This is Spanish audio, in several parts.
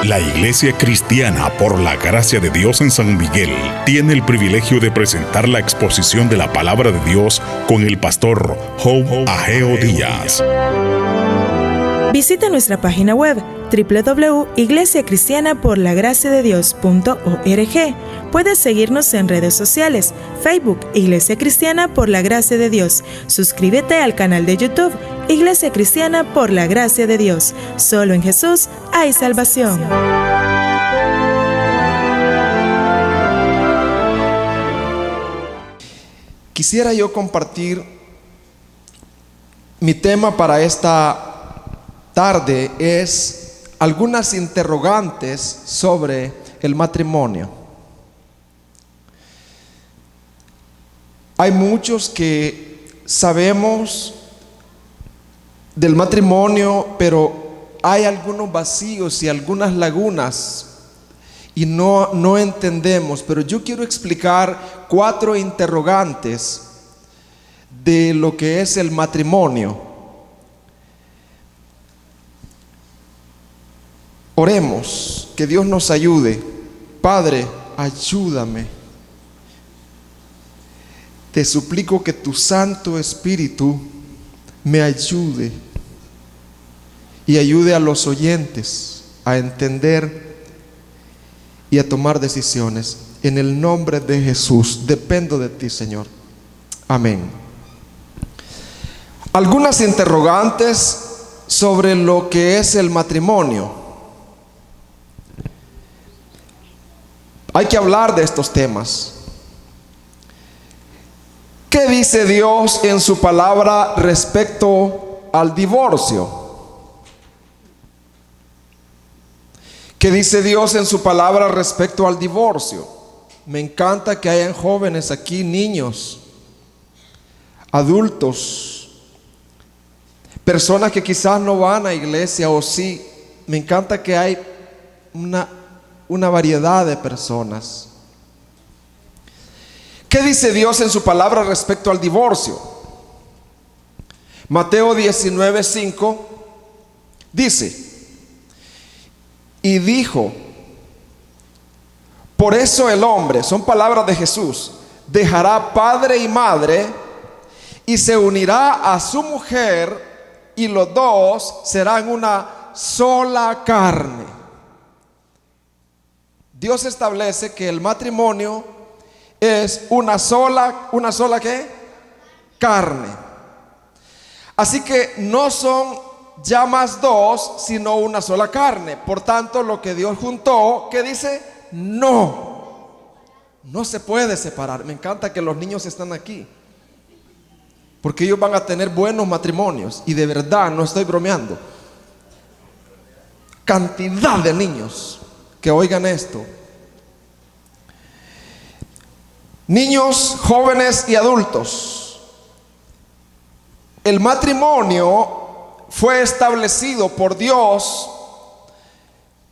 La Iglesia Cristiana por la Gracia de Dios en San Miguel tiene el privilegio de presentar la exposición de la Palabra de Dios con el pastor Job Ageo Díaz. Visita nuestra página web www.iglesiacristianaporlagraciadedios.org. Puedes seguirnos en redes sociales, Facebook Iglesia Cristiana por la Gracia de Dios. Suscríbete al canal de YouTube Iglesia Cristiana por la Gracia de Dios. Solo en Jesús hay salvación. Quisiera yo compartir mi tema para esta tarde es algunas interrogantes sobre el matrimonio. Hay muchos que sabemos del matrimonio, pero hay algunos vacíos y algunas lagunas y no entendemos. Pero yo quiero explicar 4 interrogantes de lo que es el matrimonio. Oremos, que Dios nos ayude. Padre, ayúdame. Te suplico que tu Santo Espíritu me ayude y ayude a los oyentes a entender y a tomar decisiones. En el nombre de Jesús, dependo de ti, Señor. Amén. Algunas interrogantes sobre lo que es el matrimonio. Hay que hablar de estos temas. ¿Qué dice Dios en su palabra respecto al divorcio? ¿Qué dice Dios en su palabra respecto al divorcio? Me encanta que hayan jóvenes aquí, niños, adultos, personas que quizás no van a iglesia o sí. Me encanta que hay una variedad de personas. ¿Qué dice Dios en su palabra respecto al divorcio? Mateo 19:5 dice: y dijo, por eso el hombre, son palabras de Jesús, dejará padre y madre y se unirá a su mujer y los dos serán una sola carne. Dios establece que el matrimonio es una sola ¿qué? Carne. Así que no son ya más dos, sino una sola carne. Por tanto, lo que Dios juntó, ¿qué dice? No se puede separar. Me encanta que los niños están aquí, porque ellos van a tener buenos matrimonios. Y de verdad, no estoy bromeando. Cantidad de niños que oigan esto. Niños, jóvenes y adultos. El matrimonio fue establecido por Dios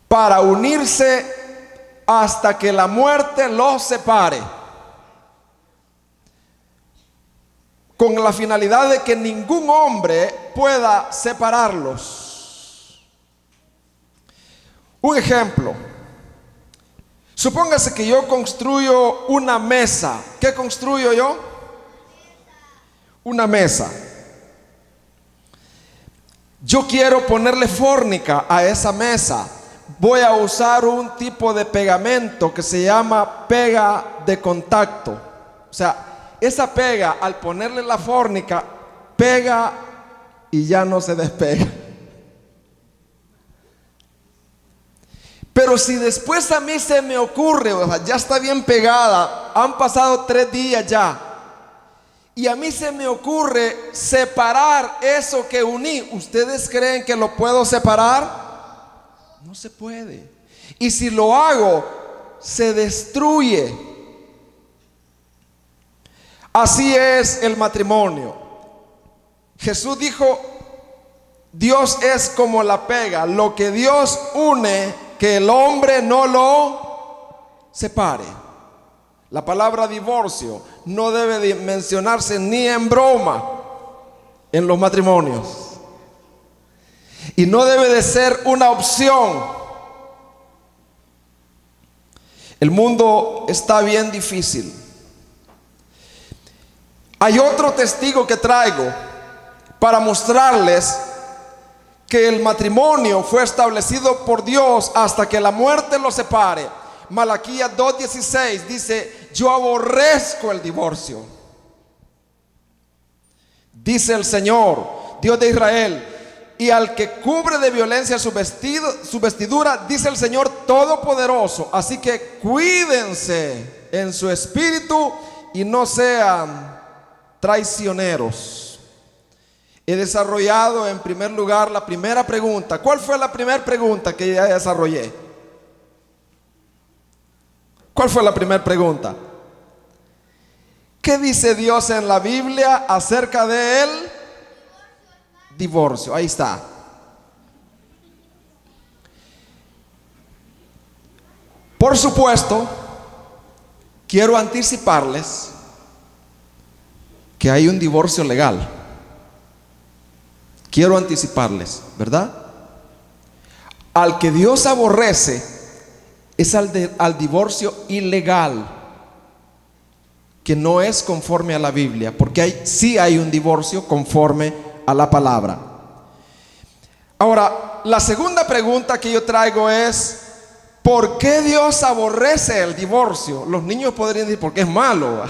para unirse hasta que la muerte los separe, con la finalidad de que ningún hombre pueda separarlos. Un ejemplo: supóngase que yo construyo una mesa. ¿Qué construyo yo? Una mesa. Yo quiero ponerle fórnica a esa mesa. Voy a usar un tipo de pegamento que se llama pega de contacto. O sea, esa pega, al ponerle la fórnica, pega y ya no se despega. Pero si después a mí se me ocurre, o sea, ya está bien pegada, han pasado 3 días ya, y a mí se me ocurre separar eso que uní, ¿ustedes creen que lo puedo separar? No se puede. Y si lo hago, se destruye. Así es el matrimonio. Jesús dijo, Dios es como la pega, lo que Dios une, que el hombre no lo separe. La palabra divorcio no debe de mencionarse ni en broma en los matrimonios. Y no debe de ser una opción. El mundo está bien difícil. Hay otro testigo que traigo para mostrarles que el matrimonio fue establecido por Dios hasta que la muerte los separe. Malaquías 2:16 dice: yo aborrezco el divorcio, dice el Señor, Dios de Israel, y al que cubre de violencia su vestidura, dice el Señor Todopoderoso. Así que cuídense en su espíritu y no sean traicioneros. He desarrollado en primer lugar la primera pregunta. ¿Cuál fue la primera pregunta que ya desarrollé? ¿Cuál fue la primera pregunta? ¿Qué dice Dios en la Biblia acerca de él? Divorcio, ahí está. Por supuesto, quiero anticiparles que hay un divorcio legal. Quiero anticiparles, ¿verdad? Al que Dios aborrece es al divorcio ilegal, que no es conforme a la Biblia, porque sí hay un divorcio conforme a la palabra. Ahora, la segunda pregunta que yo traigo es: ¿por qué Dios aborrece el divorcio? Los niños podrían decir: porque es malo.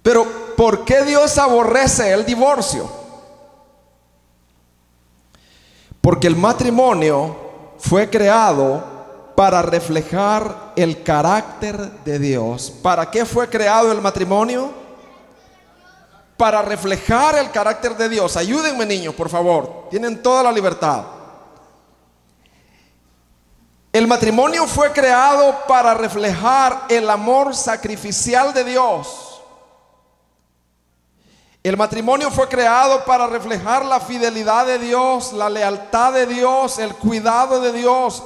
Pero ¿por qué Dios aborrece el divorcio? Porque el matrimonio fue creado para reflejar el carácter de Dios. ¿Para qué fue creado el matrimonio? Para reflejar el carácter de Dios. Ayúdenme, niños, por favor. Tienen toda la libertad. El matrimonio fue creado para reflejar el amor sacrificial de Dios. El matrimonio fue creado para reflejar la fidelidad de Dios, la lealtad de Dios, el cuidado de Dios.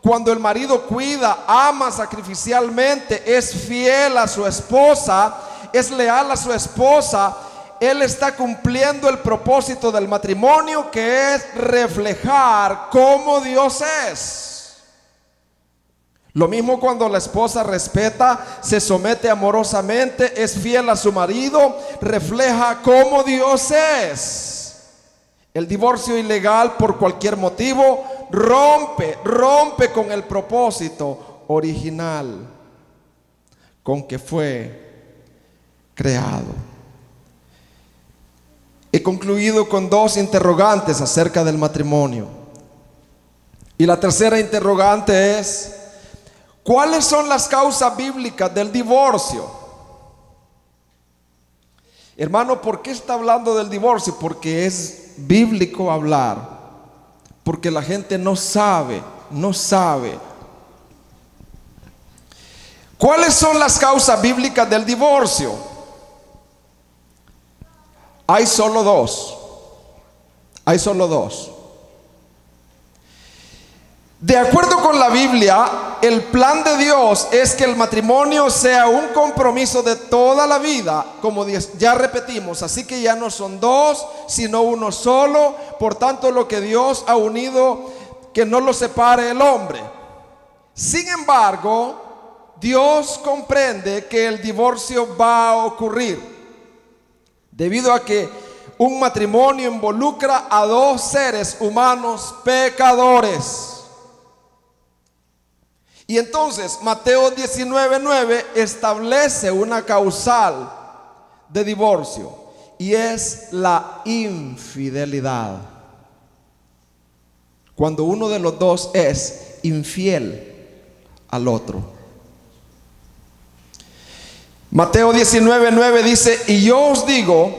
Cuando el marido cuida, ama sacrificialmente, es fiel a su esposa, es leal a su esposa, él está cumpliendo el propósito del matrimonio, que es reflejar cómo Dios es. Lo mismo cuando la esposa respeta, se somete amorosamente, es fiel a su marido, refleja cómo Dios es. El divorcio ilegal por cualquier motivo rompe con el propósito original con que fue creado. He concluido con dos interrogantes acerca del matrimonio. Y la tercera interrogante es: ¿cuáles son las causas bíblicas del divorcio? Hermano, ¿por qué está hablando del divorcio? Porque es bíblico hablar. Porque la gente no sabe. ¿Cuáles son las causas bíblicas del divorcio? Hay solo dos. De acuerdo con la Biblia, el plan de Dios es que el matrimonio sea un compromiso de toda la vida, como ya repetimos. Así que ya no son dos, sino uno solo. Por tanto, lo que Dios ha unido, que no lo separe el hombre. Sin embargo, Dios comprende que el divorcio va a ocurrir, debido a que un matrimonio involucra a dos seres humanos pecadores. Y entonces Mateo 19:9 establece una causal de divorcio, y es la infidelidad. Cuando uno de los dos es infiel al otro. Mateo 19:9 dice: y yo os digo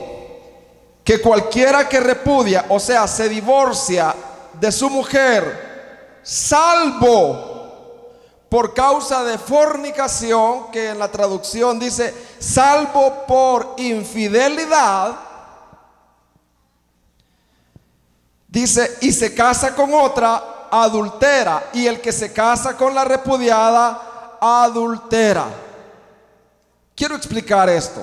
que cualquiera que repudia, o sea, se divorcia de su mujer, salvo por causa de fornicación, que en la traducción dice salvo por infidelidad, dice, y se casa con otra, adultera, y el que se casa con la repudiada, adultera. Quiero explicar esto.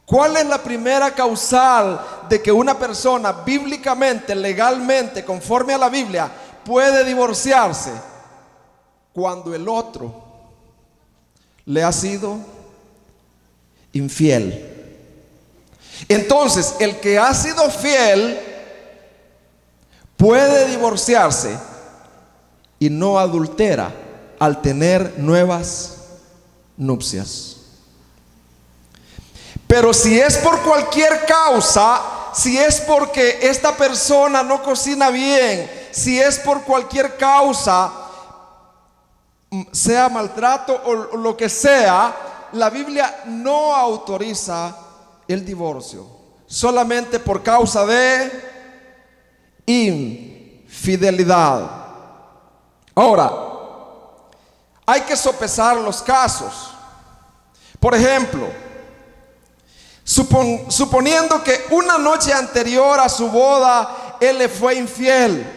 ¿Cuál es la primera causal de que una persona bíblicamente, legalmente, conforme a la Biblia, puede divorciarse? cuando el otro le ha sido infiel. Entonces, el que ha sido fiel puede divorciarse y no adultera al tener nuevas nupcias. Pero si es por cualquier causa, si es porque esta persona no cocina bien, si es por cualquier causa, sea maltrato o lo que sea, la Biblia no autoriza el divorcio, solamente por causa de infidelidad. Ahora, hay que sopesar los casos. Por ejemplo, suponiendo que una noche anterior a su boda él le fue infiel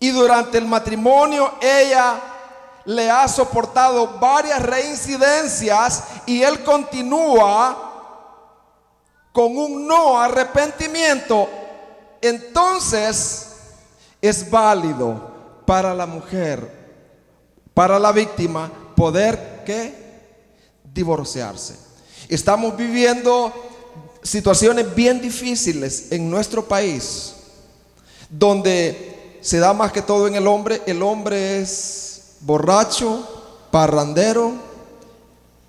y durante el matrimonio ella le ha soportado varias reincidencias y él continúa con un no arrepentimiento, entonces es válido para la mujer, para la víctima, poder divorciarse. Estamos viviendo situaciones bien difíciles en nuestro país, donde se da más que todo en el hombre. El hombre es borracho, parrandero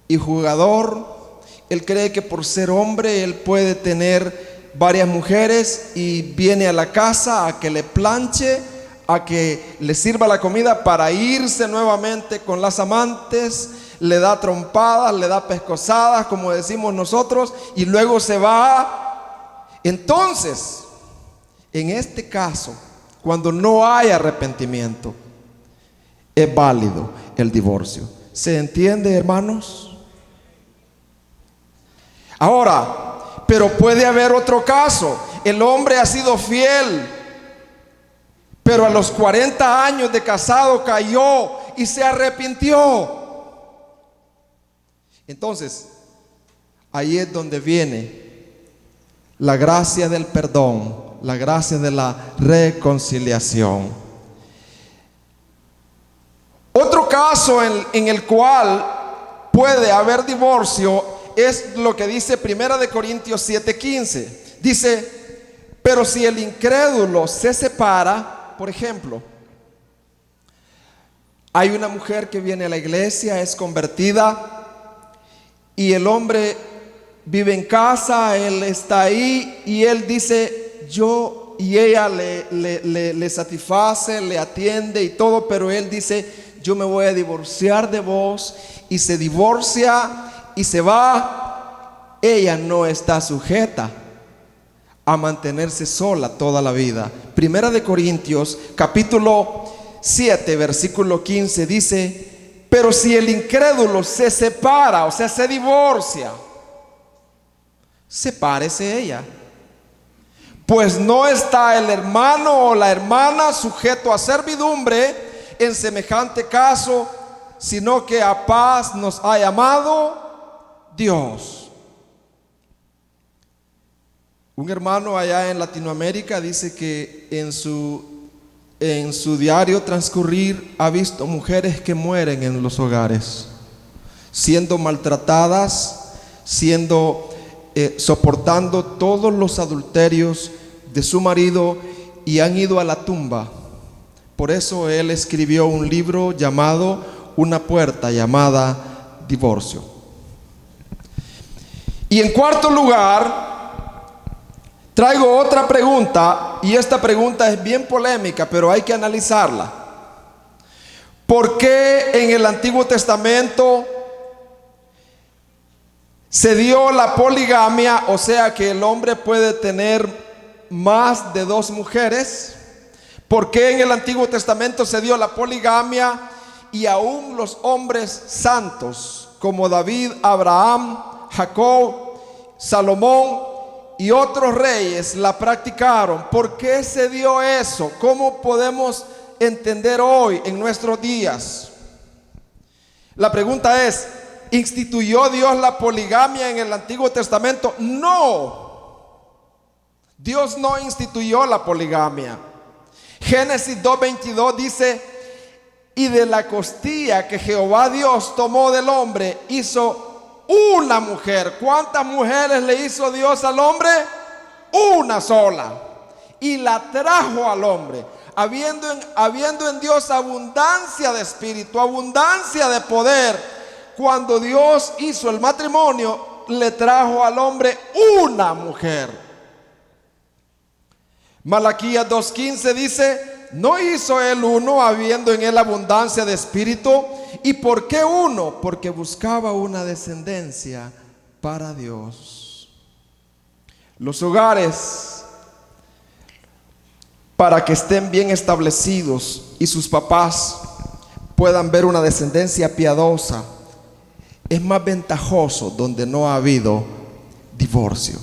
y jugador. Él cree que por ser hombre él puede tener varias mujeres y viene a la casa a que le planche, a que le sirva la comida para irse nuevamente con las amantes. Le da trompadas, le da pescosadas, como decimos nosotros, y luego se va. Entonces, en este caso, cuando no hay arrepentimiento, es válido el divorcio. ¿Se entiende, hermanos? Ahora, pero puede haber otro caso. El hombre ha sido fiel, pero a los 40 años de casado cayó y se arrepintió. Entonces, ahí es donde viene la gracia del perdón, la gracia de la reconciliación. Otro caso en el cual puede haber divorcio es lo que dice 1 Corintios 7:15. Dice, pero si el incrédulo se separa, por ejemplo, hay una mujer que viene a la iglesia, es convertida, y el hombre vive en casa, él está ahí y él dice yo, y ella le satisface, le atiende y todo, pero él dice yo me voy a divorciar de vos, y se divorcia y se va. Ella no está sujeta a mantenerse sola toda la vida. 1 Corintios capítulo 7 versículo 15 dice, pero si el incrédulo se separa, o sea, se divorcia, sepárese ella. Pues no está el hermano o la hermana sujeto a servidumbre en semejante caso, sino que a paz nos ha llamado Dios. Un hermano allá en Latinoamérica dice que en su diario transcurrir ha visto mujeres que mueren en los hogares, siendo maltratadas, soportando todos los adulterios de su marido, y han ido a la tumba. Por eso él escribió un libro llamado Una puerta llamada divorcio. Y en cuarto lugar, traigo otra pregunta, y esta pregunta es bien polémica, pero hay que analizarla. ¿Por qué en el Antiguo Testamento se dio la poligamia? O sea que el hombre puede tener más de 2 mujeres. ¿Por qué en el Antiguo Testamento se dio la poligamia y aún los hombres santos como David, Abraham, Jacob, Salomón y otros reyes la practicaron? ¿Por qué se dio eso? ¿Cómo podemos entender hoy en nuestros días? La pregunta es, ¿instituyó Dios la poligamia en el Antiguo Testamento? No, Dios no instituyó la poligamia. Génesis 2:22 dice, Y de la costilla que Jehová Dios tomó del hombre, hizo una mujer. ¿Cuántas mujeres le hizo Dios al hombre? Una sola. Y la trajo al hombre, habiendo en Dios abundancia de espíritu, abundancia de poder. Cuando Dios hizo el matrimonio, le trajo al hombre una mujer. Malaquías 2:15 dice: no hizo él uno, habiendo en él abundancia de espíritu. ¿Y por qué uno? Porque buscaba una descendencia para Dios. Los hogares, para que estén bien establecidos y sus papás puedan ver una descendencia piadosa, es más ventajoso donde no ha habido divorcio.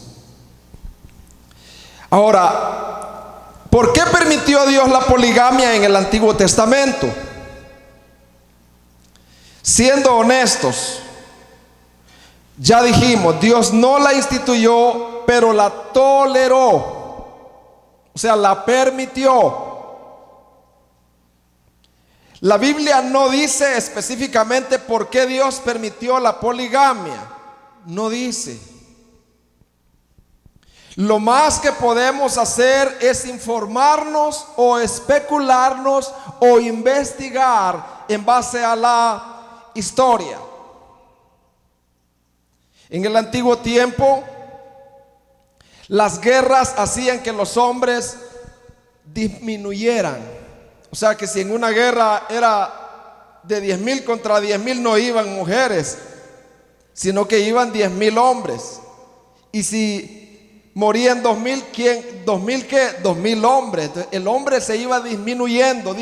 Ahora, ¿por qué permitió Dios la poligamia en el Antiguo Testamento? Siendo honestos, ya dijimos, Dios no la instituyó, pero la toleró. O sea, la permitió. La Biblia no dice específicamente por qué Dios permitió la poligamia. No dice. Lo más que podemos hacer es informarnos o especularnos o investigar en base a la historia. En el antiguo tiempo, las guerras hacían que los hombres disminuyeran. O sea que si en una guerra era de 10,000 contra 10,000, no iban mujeres, sino que iban 10,000 hombres. Y si morían 2,000, ¿quién? 2,000 ¿qué? 2,000 hombres. Entonces, el hombre se iba disminuyendo.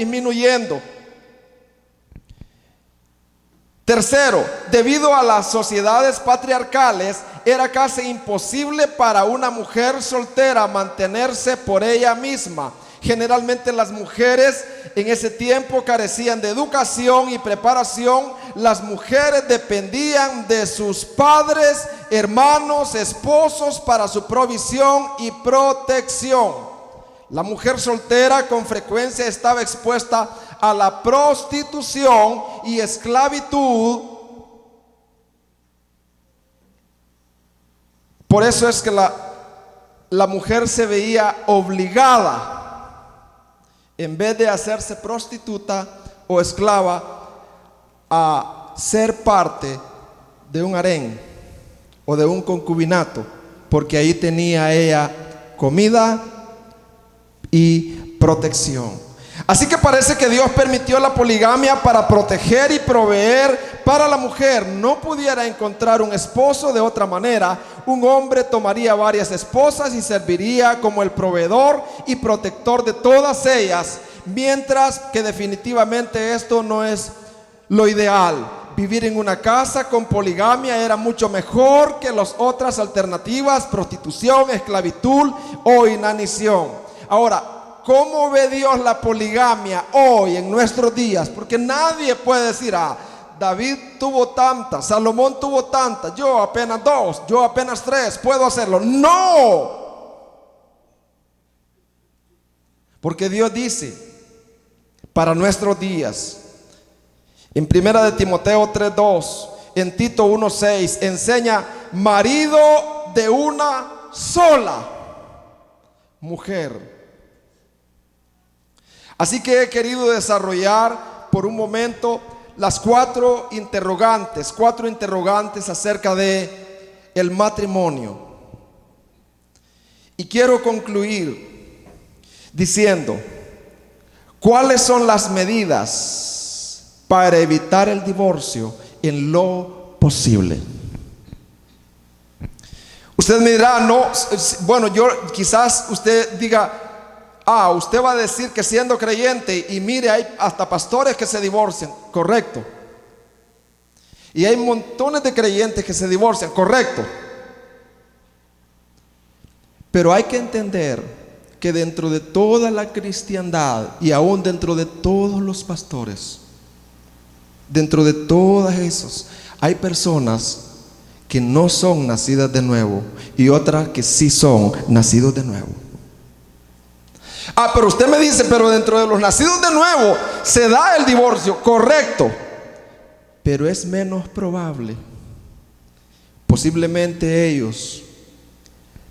Tercero, debido a las sociedades patriarcales, era casi imposible para una mujer soltera mantenerse por ella misma. Generalmente las mujeres en ese tiempo carecían de educación y preparación. Las mujeres dependían de sus padres, hermanos, esposos para su provisión y protección. La mujer soltera con frecuencia estaba expuesta a la prostitución y esclavitud. Por eso es que la mujer se veía obligada, en vez de hacerse prostituta o esclava, a ser parte de un harén o de un concubinato, porque ahí tenía ella comida y protección. Así que parece que Dios permitió la poligamia para proteger y proveer para la mujer. No pudiera encontrar un esposo de otra manera. Un hombre tomaría varias esposas y serviría como el proveedor y protector de todas ellas, mientras que definitivamente esto no es lo ideal. Vivir en una casa con poligamia era mucho mejor que las otras alternativas: prostitución, esclavitud o inanición. Ahora, ¿cómo ve Dios la poligamia hoy en nuestros días? Porque nadie puede decir: David tuvo tantas, Salomón tuvo tantas, yo apenas 2, yo apenas 3, puedo hacerlo. No, porque Dios dice para nuestros días, en 1 de Timoteo 3:2, en Tito 1:6, enseña: marido de una sola mujer. Así que he querido desarrollar por un momento las cuatro interrogantes acerca de el matrimonio. Y quiero concluir diciendo: ¿cuáles son las medidas para evitar el divorcio en lo posible? Usted me dirá, no, bueno, quizás usted diga: usted va a decir que siendo creyente, y mire, hay hasta pastores que se divorcian. Correcto. Y hay montones de creyentes que se divorcian. Correcto. Pero hay que entender que dentro de toda la cristiandad, y aún dentro de todos los pastores, dentro de todos esos, hay personas que no son nacidas de nuevo y otras que sí son nacidos de nuevo. Pero usted me dice, pero dentro de los nacidos de nuevo se da el divorcio, correcto, pero es menos probable. Posiblemente ellos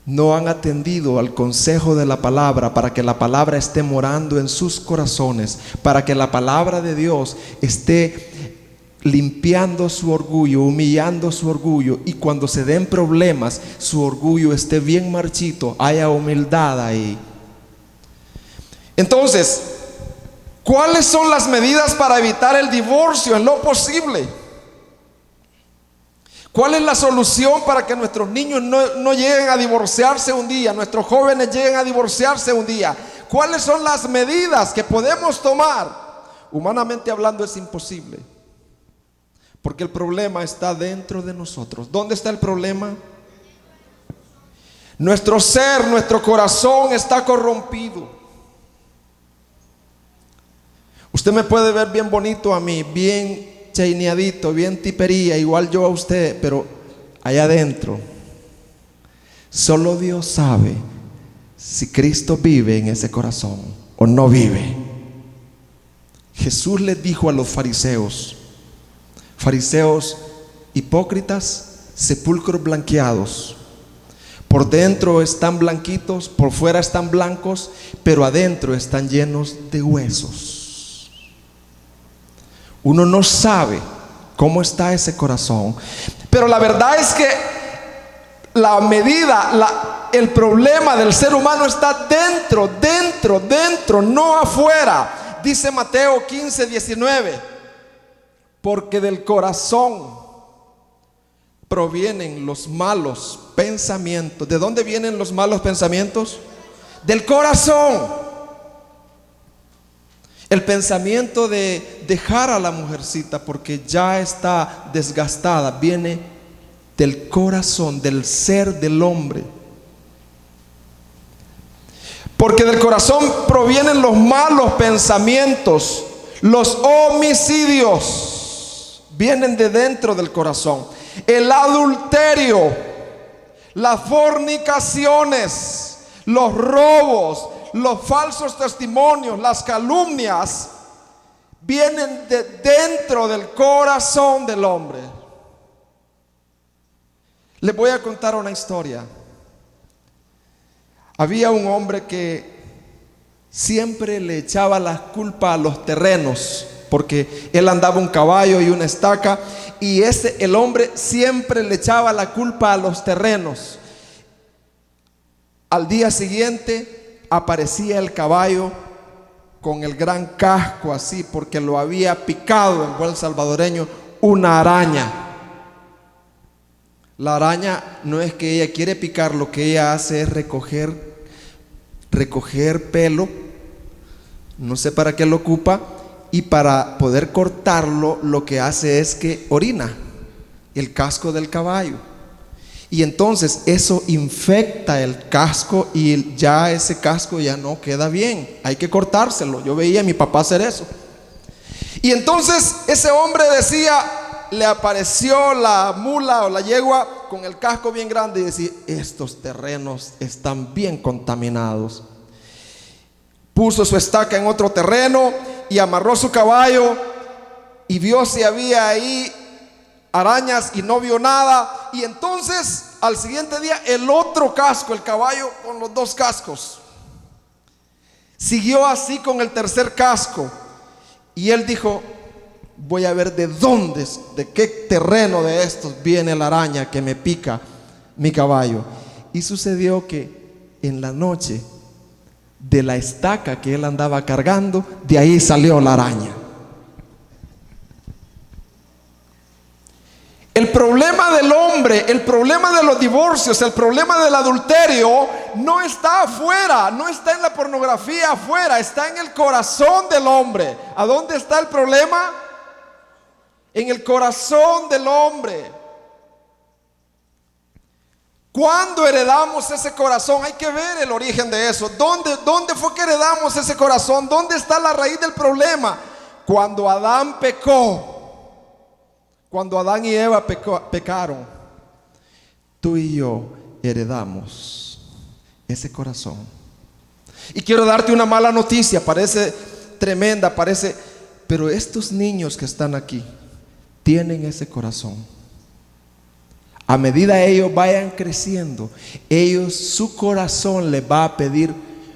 no han atendido al consejo de la palabra para que la palabra esté morando en sus corazones, para que la palabra de Dios esté limpiando su orgullo, humillando su orgullo, y cuando se den problemas, su orgullo esté bien marchito, haya humildad ahí. Entonces, ¿cuáles son las medidas para evitar el divorcio en lo posible? ¿Cuál es la solución para que nuestros niños no lleguen a divorciarse un día, nuestros jóvenes lleguen a divorciarse un día? ¿Cuáles son las medidas que podemos tomar? Humanamente hablando es imposible, porque el problema está dentro de nosotros. ¿Dónde está el problema? Nuestro ser, nuestro corazón está corrompido. Usted me puede ver bien bonito a mí, bien chaineadito, bien tipería, igual yo a usted, pero allá adentro solo Dios sabe si Cristo vive en ese corazón o no vive. Jesús les dijo a los fariseos hipócritas, sepulcros blanqueados, por dentro están blanquitos, por fuera están blancos, pero adentro están llenos de huesos. Uno no sabe cómo está ese corazón, pero la verdad es que la medida, el problema del ser humano está dentro, no afuera. Dice Mateo 15:19, porque del corazón provienen los malos pensamientos. ¿De dónde vienen los malos pensamientos? Del corazón. El pensamiento de dejar a la mujercita porque ya está desgastada viene del corazón, del ser del hombre. Porque del corazón provienen los malos pensamientos, los homicidios, vienen de dentro del corazón. El adulterio, las fornicaciones, los robos, los falsos testimonios, las calumnias, vienen de dentro del corazón del hombre. Les voy a contar una historia. Había un hombre que siempre le echaba la culpa a los terrenos, porque él andaba un caballo y una estaca, y el hombre siempre le echaba la culpa a los terrenos. Al día siguiente aparecía el caballo con el gran casco así, porque lo había picado, en buen salvadoreño, una araña. La araña no es que ella quiere picar, lo que ella hace es recoger pelo, no sé para qué lo ocupa, y para poder cortarlo lo que hace es que orina el casco del caballo. Y entonces eso infecta el casco y ya ese casco ya no queda bien, hay que cortárselo. Yo veía a mi papá hacer eso. Y entonces ese hombre decía, le apareció la mula o la yegua con el casco bien grande y decía, estos terrenos están bien contaminados. Puso su estaca en otro terreno y amarró su caballo y vio si había ahí arañas y no vio nada. Y entonces al siguiente día el otro casco, el caballo con los dos cascos, siguió así con el tercer casco. Y él dijo, voy a ver de qué terreno de estos viene la araña que me pica mi caballo. Y sucedió que en la noche, de la estaca que él andaba cargando, de ahí salió la araña. El problema del hombre, el problema de los divorcios, el problema del adulterio no está afuera, no está en la pornografía afuera, está en el corazón del hombre. ¿A dónde está el problema? En el corazón del hombre. ¿Cuándo heredamos ese corazón? Hay que ver el origen de eso. ¿Dónde fue que heredamos ese corazón? ¿Dónde está la raíz del problema? Cuando Adán pecó. Cuando Adán y Eva pecaron, tú y yo heredamos ese corazón. Y quiero darte una mala noticia, parece tremenda, pero estos niños que están aquí tienen ese corazón. A medida ellos vayan creciendo, su corazón les va a pedir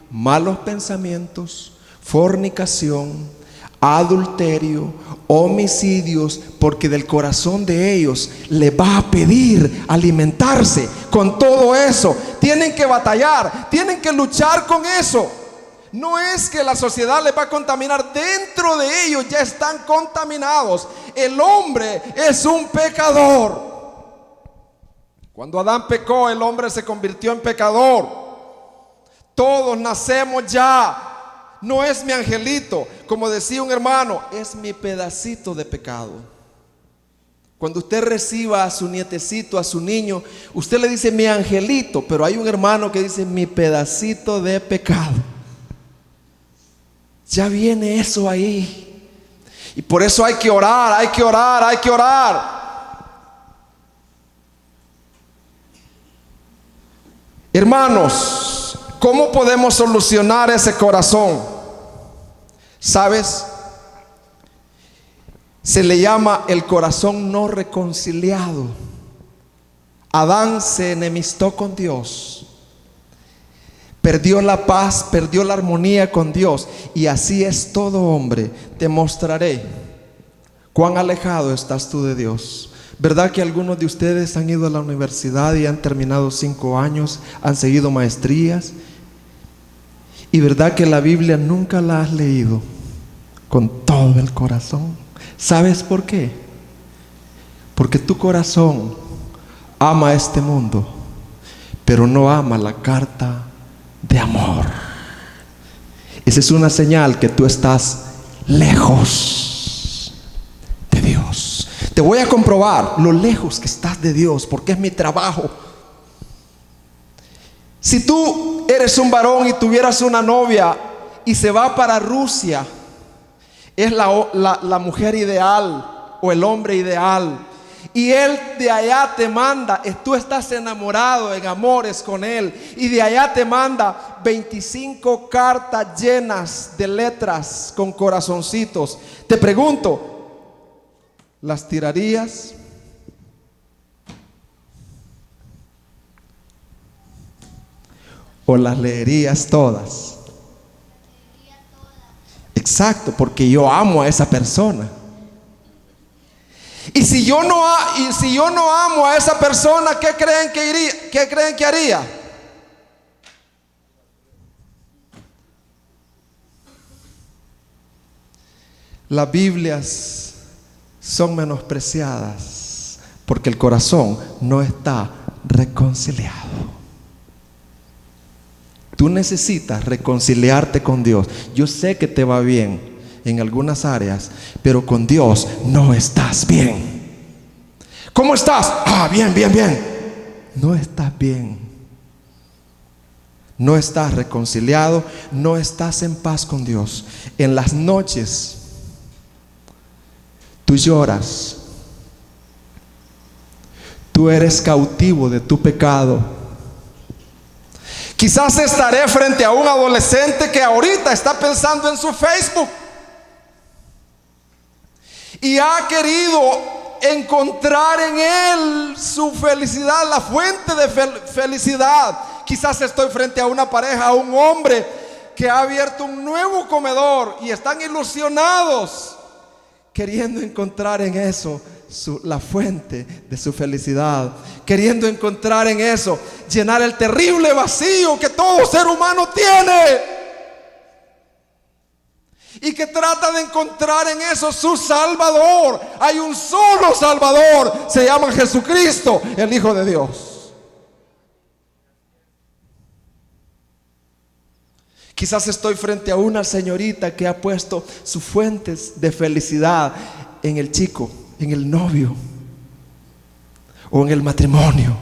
malos pensamientos, fornicación, adulterio, homicidios, porque del corazón de ellos les va a pedir alimentarse con todo eso. Tienen que batallar, tienen que luchar con eso. No es que la sociedad les va a contaminar, dentro de ellos ya están contaminados. El hombre es un pecador. Cuando Adán pecó, el hombre se convirtió en pecador. Todos nacemos ya. No es mi angelito, como decía un hermano, es mi pedacito de pecado. Cuando usted reciba a su nietecito, a su niño, usted le dice mi angelito, pero hay un hermano que dice mi pedacito de pecado. Ya viene eso ahí. Y por eso hay que orar, hay que orar, hay que orar. Hermanos, ¿cómo podemos solucionar ese corazón? ¿Sabes? Se le llama el corazón no reconciliado. Adán se enemistó con Dios, perdió la paz, perdió la armonía con Dios. Y así es todo hombre. Te mostraré cuán alejado estás tú de Dios. ¿Verdad que algunos de ustedes han ido a la universidad y han terminado 5 años, han seguido maestrías? Y verdad que la Biblia nunca la has leído con todo el corazón. ¿Sabes por qué? Porque tu corazón ama este mundo, pero no ama la carta de amor. Esa es una señal que tú estás lejos de Dios. Te voy a comprobar lo lejos que estás de Dios, porque es mi trabajo. Si tú eres un varón y tuvieras una novia y se va para Rusia, es la mujer ideal o el hombre ideal, y él de allá te manda, tú estás enamorado, en amores con él, y de allá te manda 25 cartas llenas de letras con corazoncitos. Te pregunto, ¿las tirarías? ¿O las leerías todas? Exacto, porque yo amo a esa persona. Y si yo no amo a esa persona, ¿qué creen que haría? Las Biblias son menospreciadas porque el corazón no está reconciliado. Tú necesitas reconciliarte con Dios. Yo sé que te va bien en algunas áreas, pero con Dios no estás bien. ¿Cómo estás? Bien. No estás bien. No estás reconciliado, no estás en paz con Dios. En las noches tú lloras. Tú eres cautivo de tu pecado. Quizás estaré frente a un adolescente que ahorita está pensando en su Facebook y ha querido encontrar en él su felicidad, la fuente de felicidad. Quizás estoy frente a una pareja, a un hombre que ha abierto un nuevo comedor y están ilusionados, queriendo encontrar en eso la fuente de su felicidad, queriendo encontrar en eso, llenar el terrible vacío que todo ser humano tiene, y que trata de encontrar en eso su Salvador. Hay un solo Salvador, se llama Jesucristo, el Hijo de Dios. Quizás estoy frente a una señorita que ha puesto sus fuentes de felicidad en el chico, en el novio o en el matrimonio.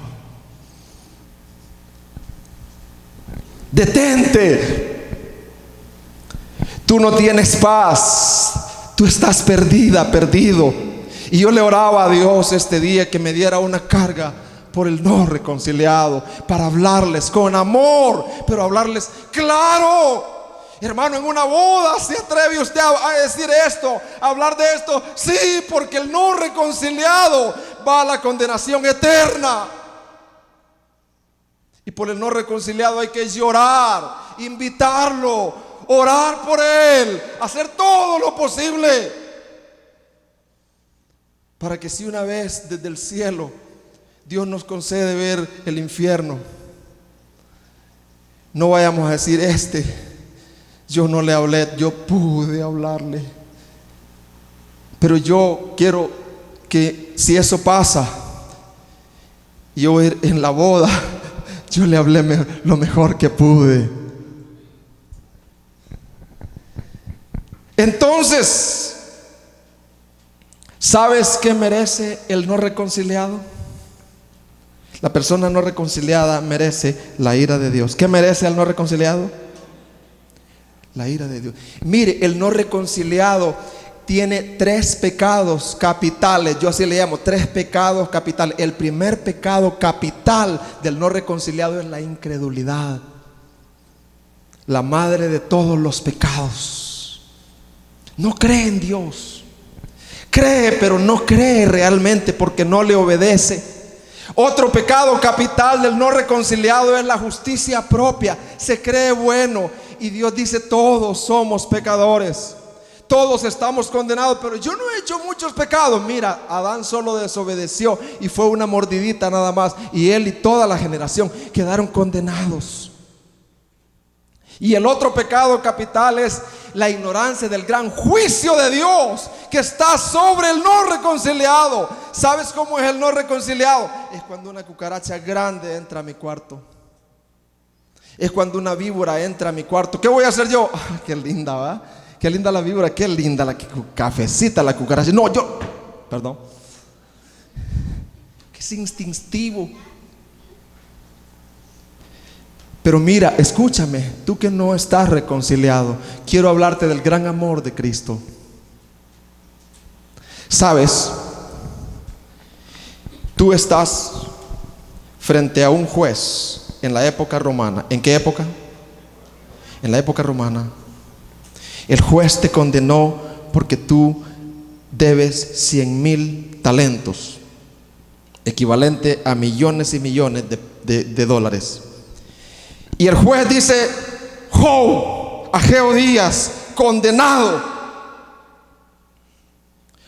Detente. Tú no tienes paz. Tú estás perdida, perdido. Y yo le oraba a Dios este día que me diera una carga por el no reconciliado, para hablarles con amor, pero hablarles claro. Hermano, en una boda, ¿se atreve usted a decir esto, a hablar de esto? Sí, porque el no reconciliado va a la condenación eterna. Y por el no reconciliado hay que llorar, invitarlo, orar por él, hacer todo lo posible para que si una vez desde el cielo Dios nos concede ver el infierno, no vayamos a decir: yo no le hablé, yo pude hablarle. Pero yo quiero que si eso pasa, yo en la boda, yo le hablé lo mejor que pude. Entonces, ¿sabes qué merece el no reconciliado? La persona no reconciliada merece la ira de Dios. ¿Qué merece el no reconciliado? La ira de Dios. Mire, el no reconciliado tiene 3 pecados capitales. Yo así le llamo, 3 pecados capitales. El primer pecado capital del no reconciliado es la incredulidad, la madre de todos los pecados. No cree en Dios. Cree, pero no cree realmente porque no le obedece. Otro pecado capital del no reconciliado es la justicia propia. Se cree bueno y Dios dice: todos somos pecadores, todos estamos condenados, pero yo no he hecho muchos pecados. Mira, Adán solo desobedeció y fue una mordidita nada más, y él y toda la generación quedaron condenados. Y el otro pecado capital es la ignorancia del gran juicio de Dios que está sobre el no reconciliado. ¿Sabes cómo es el no reconciliado? Es cuando una cucaracha grande entra a mi cuarto. Es cuando una víbora entra a mi cuarto. ¿Qué voy a hacer yo? Ah, qué linda, ¿va? Qué linda la víbora, qué linda la cafecita, la cucaracha. No, perdón. Que es instintivo. Pero mira, escúchame, tú que no estás reconciliado, quiero hablarte del gran amor de Cristo. ¿Sabes? Tú estás frente a un juez en la época romana. ¿En qué época? En la época romana. El juez te condenó porque tú debes 100,000 talentos, equivalente a millones y millones de dólares. Y el juez dice: Ageo Díaz, condenado.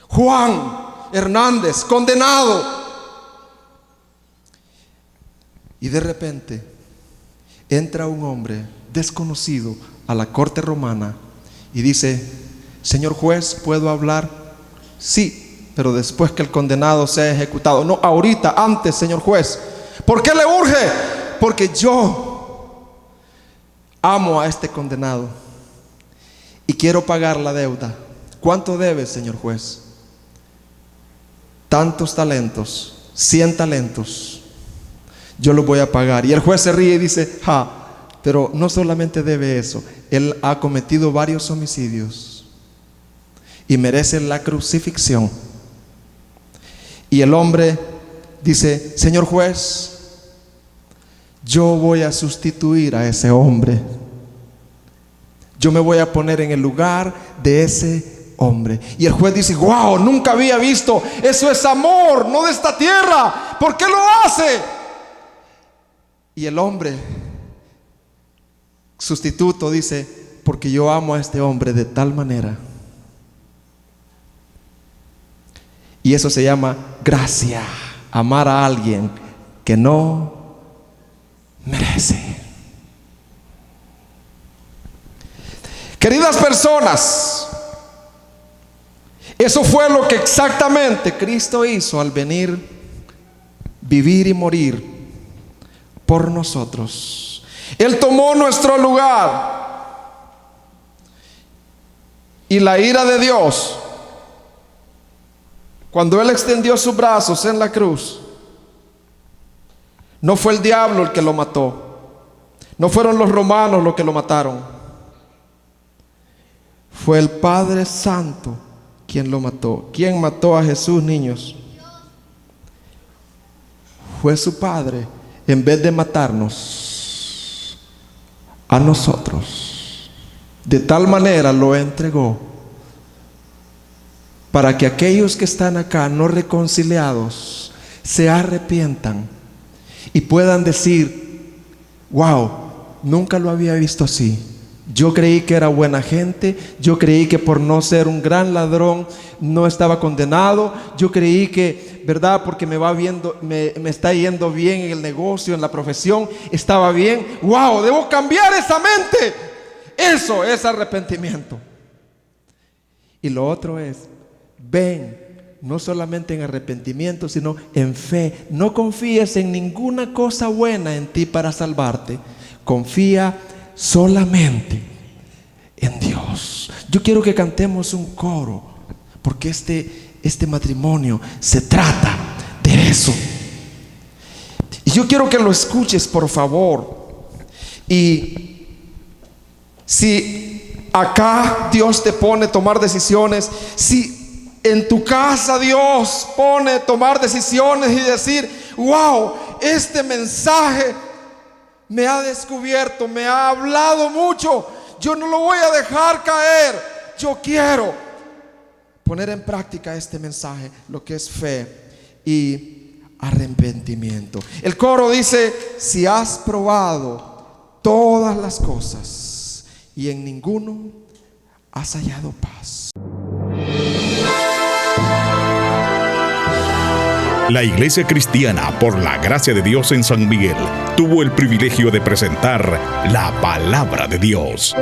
Juan Hernández, condenado. Y de repente entra un hombre desconocido a la corte romana y dice: señor juez, ¿puedo hablar? Sí, pero después que el condenado sea ejecutado. No, ahorita, antes, señor juez. ¿Por qué le urge? Porque yo amo a este condenado y quiero pagar la deuda. ¿Cuánto debe, señor juez? Tantos talentos, 100 talentos. Yo lo voy a pagar. Y el juez se ríe y dice: pero no solamente debe eso, él ha cometido varios homicidios y merece la crucifixión. Y el hombre dice: señor juez, yo voy a sustituir a ese hombre. Yo me voy a poner en el lugar de ese hombre. Y el juez dice: wow, nunca había visto. Eso es amor, no de esta tierra. ¿Por qué lo hace? Y el hombre sustituto dice: porque yo amo a este hombre de tal manera. Y eso se llama gracia. Amar a alguien que no merece. Queridas personas, eso fue lo que exactamente Cristo hizo al venir, vivir y morir por nosotros. Él tomó nuestro lugar. Y la ira de Dios, cuando Él extendió sus brazos en la cruz, no fue el diablo el que lo mató, no fueron los romanos los que lo mataron, fue el Padre Santo quien lo mató. ¿Quién mató a Jesús, niños? fue su Padre, en vez de matarnos a nosotros, de tal manera lo entregó, para que aquellos que están acá no reconciliados se arrepientan y puedan decir: wow, nunca lo había visto así. Yo creí que era buena gente, yo creí que por no ser un gran ladrón no estaba condenado, yo creí que, ¿verdad? Porque me está yendo bien en el negocio, en la profesión, estaba bien. ¡Wow! Debo cambiar esa mente. Eso es arrepentimiento. Y lo otro es, ven, no solamente en arrepentimiento, sino en fe. No confíes en ninguna cosa buena en ti para salvarte. Confía solamente en Dios. Yo quiero que cantemos un coro, porque este matrimonio se trata de eso. Y yo quiero que lo escuches, por favor. Y si acá Dios te pone a tomar decisiones, si en tu casa Dios pone a tomar decisiones y decir: wow, este mensaje me ha descubierto, me ha hablado mucho, yo no lo voy a dejar caer, yo quiero poner en práctica este mensaje, lo que es fe y arrepentimiento. El coro dice: si has probado todas las cosas y en ninguno has hallado paz. La Iglesia Cristiana por la Gracia de Dios en San Miguel tuvo el privilegio de presentar la Palabra de Dios.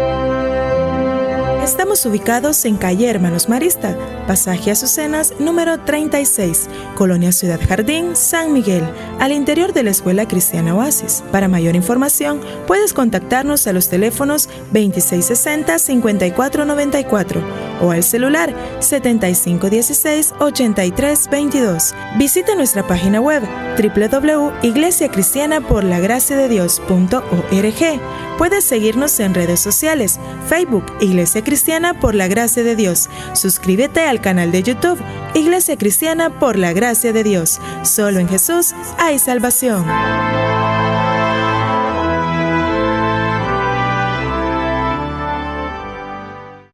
Estamos ubicados en calle Hermanos Marista, pasaje Azucenas, número 36, Colonia Ciudad Jardín, San Miguel, al interior de la Escuela Cristiana Oasis. Para mayor información, puedes contactarnos a los teléfonos 2660-5494 o al celular 7516-8322. Visita nuestra página web www.iglesiacristianaporlagraciadedios.org. Puedes seguirnos en redes sociales, Facebook, Iglesia Cristiana por la Gracia de Dios. Suscríbete al canal de YouTube, Iglesia Cristiana por la Gracia de Dios. Solo en Jesús hay salvación.